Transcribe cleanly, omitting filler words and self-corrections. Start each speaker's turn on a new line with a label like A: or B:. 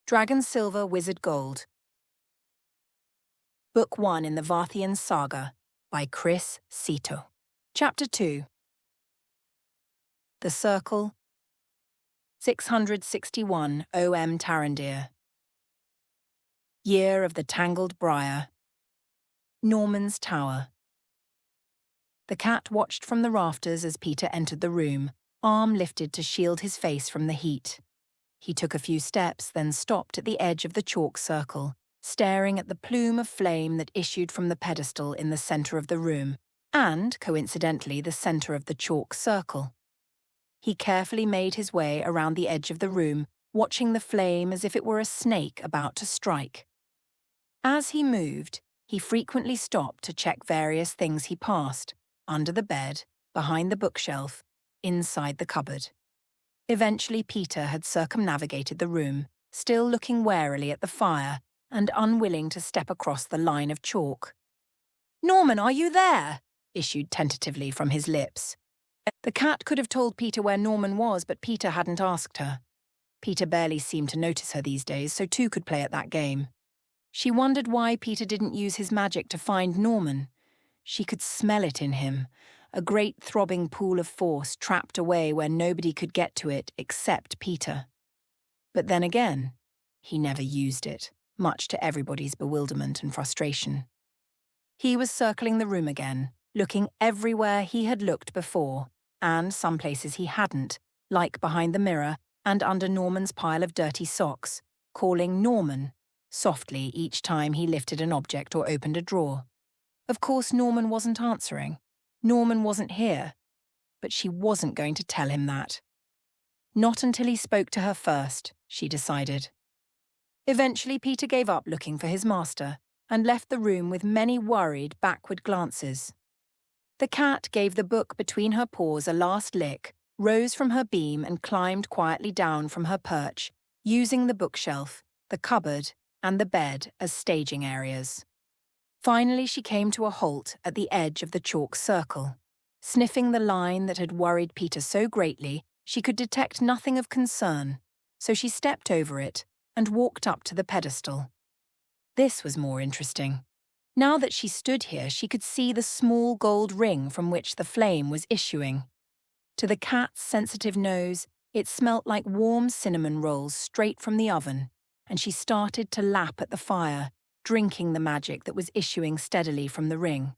A: Dragon Silver Wizard Gold. Book 1 in the Varthien Saga by Kris Sihto. Chapter 2. The Circle, 661 OM Tarandir. Year of the Tangled Briar. Norman's Tower. The cat watched from the rafters as Peter entered the room, arm lifted to shield his face from the heat. He took a few steps, then stopped at the edge of the chalk circle, staring at the plume of flame that issued from the pedestal in the center of the room, and, coincidentally, the center of the chalk circle. He carefully made his way around the edge of the room, watching the flame as if it were a snake about to strike. As he moved, he frequently stopped to check various things he passed, under the bed, behind the bookshelf, inside the cupboard. Eventually Peter had circumnavigated the room, still looking warily at the fire and unwilling to step across the line of chalk. "Norman, are you there?" issued tentatively from his lips. The cat could have told Peter where Norman was, but Peter hadn't asked her. Peter barely seemed to notice her these days, so two could play at that game. She wondered why Peter didn't use his magic to find Norman. She could smell it in him, a great throbbing pool of force trapped away where nobody could get to it except Peter. But then again, he never used it, much to everybody's bewilderment and frustration. He was circling the room again, looking everywhere he had looked before, and some places he hadn't, like behind the mirror and under Norman's pile of dirty socks, calling Norman softly each time he lifted an object or opened a drawer. Of course, Norman wasn't answering. Norman wasn't here, but she wasn't going to tell him that. Not until he spoke to her first, she decided. Eventually, Peter gave up looking for his master and left the room with many worried, backward glances. The cat gave the book between her paws a last lick, rose from her beam and climbed quietly down from her perch, using the bookshelf, the cupboard, and the bed as staging areas. Finally, she came to a halt at the edge of the chalk circle. Sniffing the line that had worried Peter so greatly, she could detect nothing of concern, so she stepped over it and walked up to the pedestal. This was more interesting. Now that she stood here, she could see the small gold ring from which the flame was issuing. To the cat's sensitive nose, it smelt like warm cinnamon rolls straight from the oven, and she started to lap at the fire, drinking the magic that was issuing steadily from the ring.